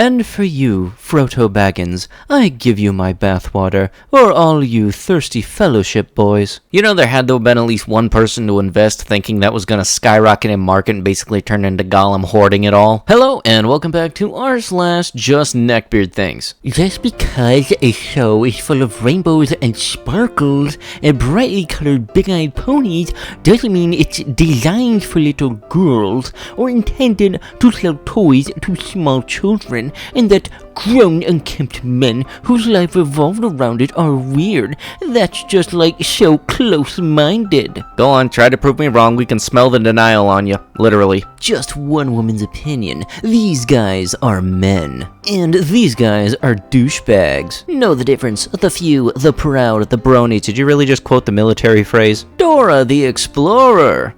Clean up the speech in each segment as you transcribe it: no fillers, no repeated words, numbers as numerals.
And for you, Frodo Baggins, I give you my bathwater, or all you thirsty fellowship boys. You know there had to have been at least one person to invest thinking that was gonna skyrocket in market and basically turn into Gollum hoarding it all. Hello, and welcome back to r/justneckbeardthings. Just because a show is full of rainbows and sparkles and brightly colored big-eyed ponies doesn't mean it's designed for little girls or intended to sell toys to small children, and that grown unkempt men whose life revolved around it are weird. That's just like so close-minded. Go on, try to prove me wrong. We can smell the denial on you, literally. Just one woman's opinion. These guys are men. And these guys are douchebags. Know the difference. The few, the proud, The brony. Did you really just quote the military phrase? Dora the Explorer.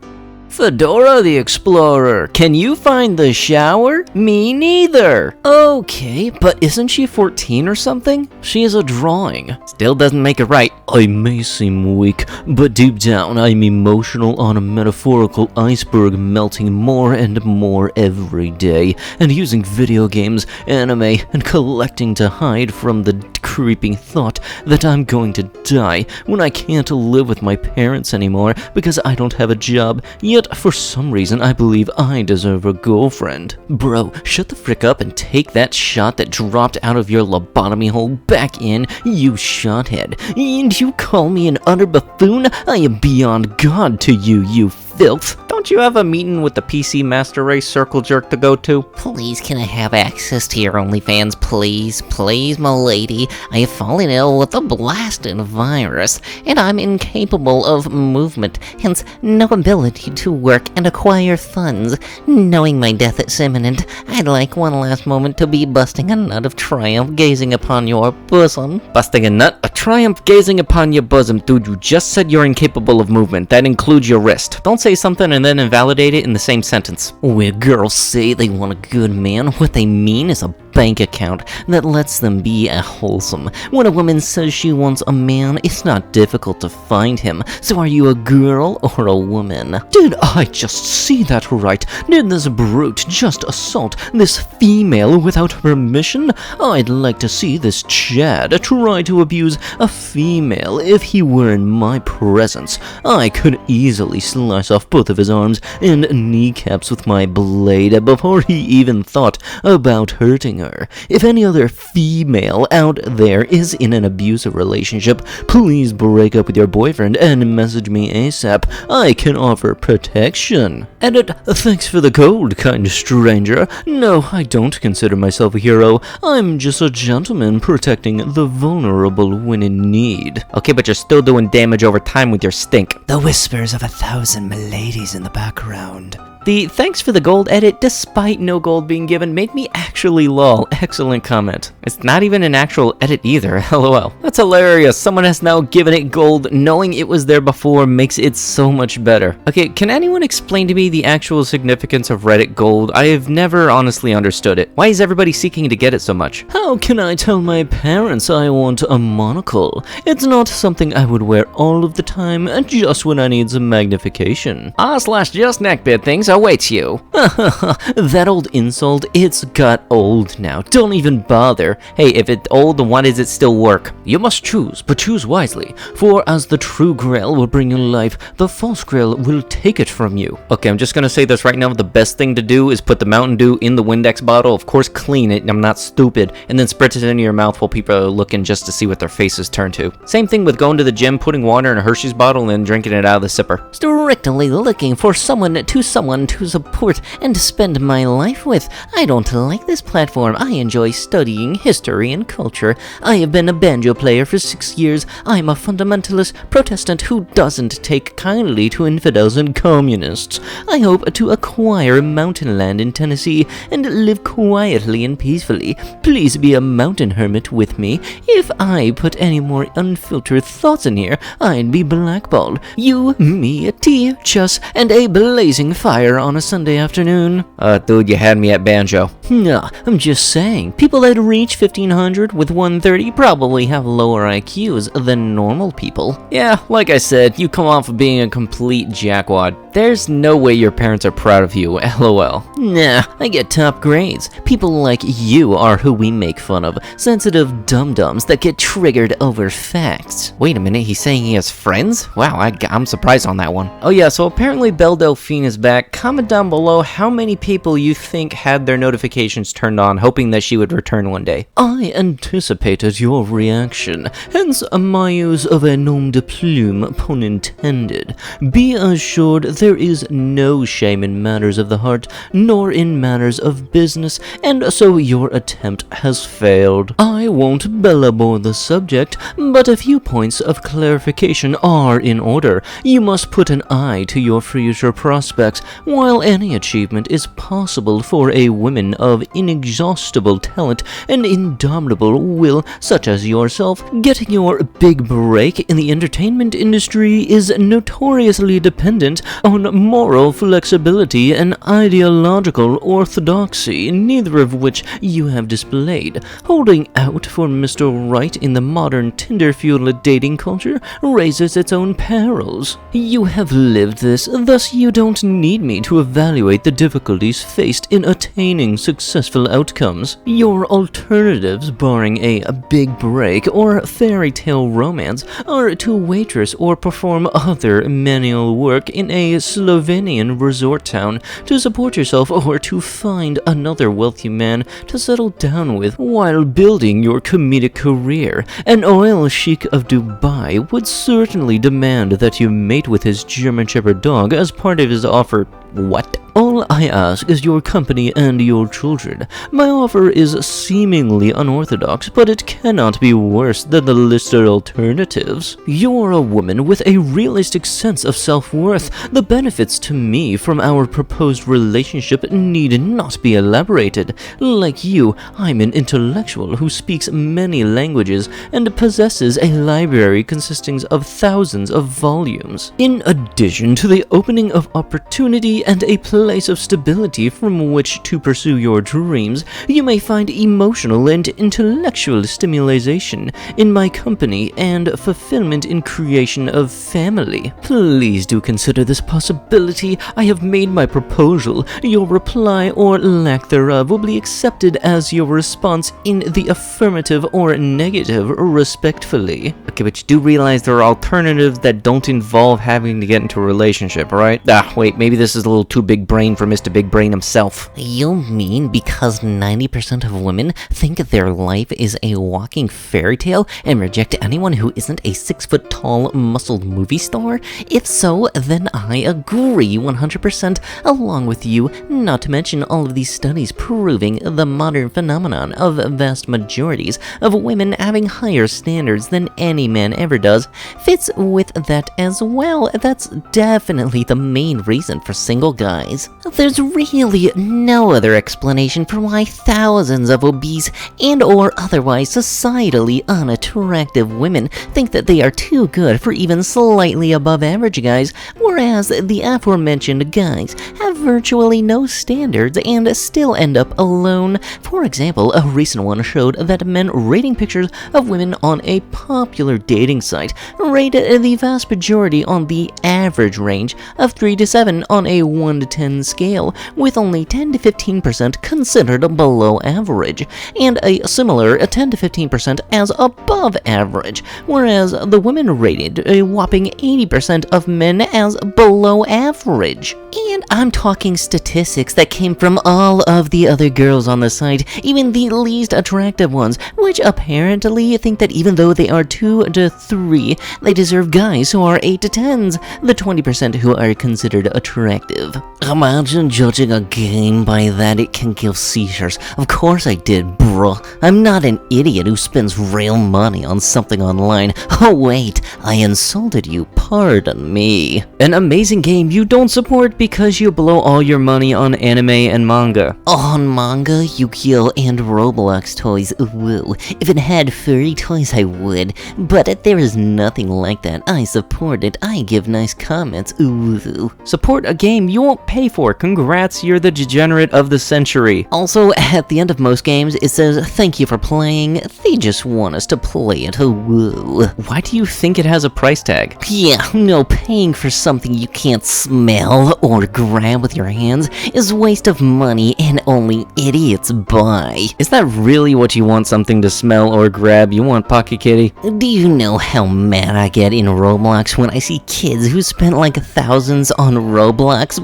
Fedora the Explorer, can you find the shower? Me neither. Okay, but isn't she 14 or something? She is a drawing. Still doesn't make it right. I may seem weak, but deep down I'm emotional on a metaphorical iceberg melting more and more every day, and using video games, anime, and collecting to hide from the creeping thought that I'm going to die when I can't live with my parents anymore because I don't have a job, yet for some reason I believe I deserve a girlfriend. Bro, shut the frick up and take that shot that dropped out of your lobotomy hole back in, you shothead. And you call me an utter buffoon? I am beyond God to you, you filth. Don't you have a meeting with the PC Master Race Circle Jerk to go to? Please, can I have access to your OnlyFans, please? Please, my lady. I have fallen ill with a blasted virus, and I'm incapable of movement, hence no ability to work and acquire funds. Knowing my death is imminent, I'd like one last moment to be busting a nut of triumph gazing upon your bosom. Busting a nut? A triumph gazing upon your bosom? Dude, you just said you're incapable of movement. That includes your wrist. Don't say something and then invalidate it in the same sentence. When girls say they want a good man, what they mean is a bank account that lets them be wholesome. When a woman says she wants a man, it's not difficult to find him. So are you a girl or a woman? Did I just see that right? Did this brute just assault this female without permission? I'd like to see this Chad try to abuse a female if he were in my presence. I could easily slice off both of his arms and kneecaps with my blade before he even thought about hurting her. If any other female out there is in an abusive relationship, please break up with your boyfriend and message me ASAP. I can offer protection. Edit, thanks for the gold, kind stranger. No, I don't consider myself a hero. I'm just a gentleman protecting the vulnerable when in need. Okay, but you're still doing damage over time with your stink. The whispers of 1,000 miladies in the background. The thanks for the gold edit, despite no gold being given, made me actually lol. Excellent comment. It's not even an actual edit either, lol. That's hilarious. Someone has now given it gold. Knowing it was there before makes it so much better. Okay, can anyone explain to me the actual significance of Reddit gold? I have never honestly understood it. Why is everybody seeking to get it so much? How can I tell my parents I want a monocle? It's not something I would wear all of the time, just when I need some magnification. r/justneckbeardthings awaits you. That old insult, it's got old now. Don't even bother. Hey, if it's old, then why does it still work? You must choose, but choose wisely. For as the true grail will bring you life, the false grail will take it from you. Okay, I'm just gonna say this right now. The best thing to do is put the Mountain Dew in the Windex bottle. Of course, clean it. I'm not stupid. And then spritz it into your mouth while people are looking just to see what their faces turn to. Same thing with going to the gym, putting water in a Hershey's bottle, and then drinking it out of the zipper. Strictly looking for someone to support and spend my life with. I don't like this platform. I enjoy studying history and culture. I have been a banjo player for 6 years. I'm a fundamentalist Protestant who doesn't take kindly to infidels and communists. I hope to acquire mountain land in Tennessee and live quietly and peacefully. Please be a mountain hermit with me. If I put any more unfiltered thoughts in here, I'd be blackballed. You, me, teach us, and a blazing fire there on a Sunday afternoon? Dude, you had me at banjo. Nah, I'm just saying, people that reach 1500 with 130 probably have lower IQs than normal people. Yeah, like I said, you come off of being a complete jackwad. There's no way your parents are proud of you, lol. Nah, I get top grades. People like you are who we make fun of. Sensitive dum-dums that get triggered over facts. Wait a minute, he's saying he has friends? Wow, I'm surprised on that one. Oh yeah, so apparently Belle Delphine is back. Comment down below how many people you think had their notifications turned on, hoping that she would return one day. I anticipated your reaction, hence my use of a nom de plume, pun intended. Be assured there is no shame in matters of the heart, nor in matters of business, and so your attempt has failed. I won't belabor the subject, but a few points of clarification are in order. You must put an eye to your future prospects. While any achievement is possible for a woman of inexhaustible talent and indomitable will, such as yourself, getting your big break in the entertainment industry is notoriously dependent on moral flexibility and ideological orthodoxy, neither of which you have displayed. Holding out for Mr. Right in the modern Tinder-fueled dating culture raises its own perils. You have lived this, thus you don't need me to evaluate the difficulties faced in attaining successful outcomes. Your alternatives, barring a big break or fairy tale romance, are to waitress or perform other manual work in a Slovenian resort town, to support yourself, or to find another wealthy man to settle down with while building your comedic career. An oil sheik of Dubai would certainly demand that you mate with his German Shepherd dog as part of his offer. What? All I ask is your company and your children. My offer is seemingly unorthodox, but it cannot be worse than the listed alternatives. You're a woman with a realistic sense of self-worth. The benefits to me from our proposed relationship need not be elaborated. Like you, I'm an intellectual who speaks many languages and possesses a library consisting of thousands of volumes. In addition to the opening of opportunity and a place of stability from which to pursue your dreams, you may find emotional and intellectual stimulation in my company and fulfillment in creation of family. Please do consider this possibility. I have made my proposal. Your reply or lack thereof will be accepted as your response in the affirmative or negative, respectfully. Okay, but you do realize there are alternatives that don't involve having to get into a relationship, right? Wait, maybe this is a little too big brain for Mr. Big Brain himself. You mean because 90% of women think their life is a walking fairy tale and reject anyone who isn't a 6-foot-tall, muscled movie star? If so, then I agree 100% along with you, not to mention all of these studies proving the modern phenomenon of vast majorities of women having higher standards than any man ever does fits with that as well. That's definitely the main reason for single guys. There's really no other explanation for why thousands of obese and or otherwise societally unattractive women think that they are too good for even slightly above average guys, whereas the aforementioned guys have virtually no standards and still end up alone. For example, a recent one showed that men rating pictures of women on a popular dating site rate the vast majority on the average range of 3 to 7 on a 1 to 10 scale, with only 10 to 15% considered below average, and a similar 10 to 15% as above average, whereas the women rated a whopping 80% of men as below average. And I'm talking statistics that came from all of the other girls on the site, even the least attractive ones, which apparently think that even though they are 2 to 3, they deserve guys who are 8 to 10s, the 20% who are considered attractive. Imagine judging a game by that, it can give seizures. Of course I did, bruh. I'm not an idiot who spends real money on something online. Oh wait, I insulted you, pardon me. An amazing game you don't support because you blow all your money on anime and manga. On manga, Yu-Gi-Oh, and Roblox toys, woo. If it had furry toys, I would. But there is nothing like that. I support it. I give nice comments, ooh. Support a game you won't pay 24. Congrats, you're the degenerate of the century. Also, at the end of most games, it says, "Thank you for playing." They just want us to play it. Woo. Why do you think it has a price tag? Yeah, no, paying for something you can't smell or grab with your hands is a waste of money and only idiots buy. Is that really what you want something to smell or grab? You want Pocket Kitty? Do you know how mad I get in Roblox when I see kids who spent like thousands on Roblox?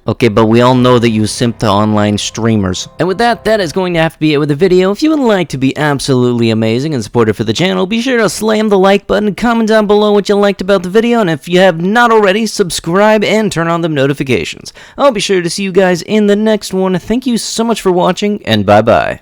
Okay, but we all know that you simp to online streamers. And with that, that is going to have to be it with the video. If you would like to be absolutely amazing and supportive for the channel, be sure to slam the like button, comment down below what you liked about the video, and if you have not already, subscribe and turn on the notifications. I'll be sure to see you guys in the next one. Thank you so much for watching, and bye-bye.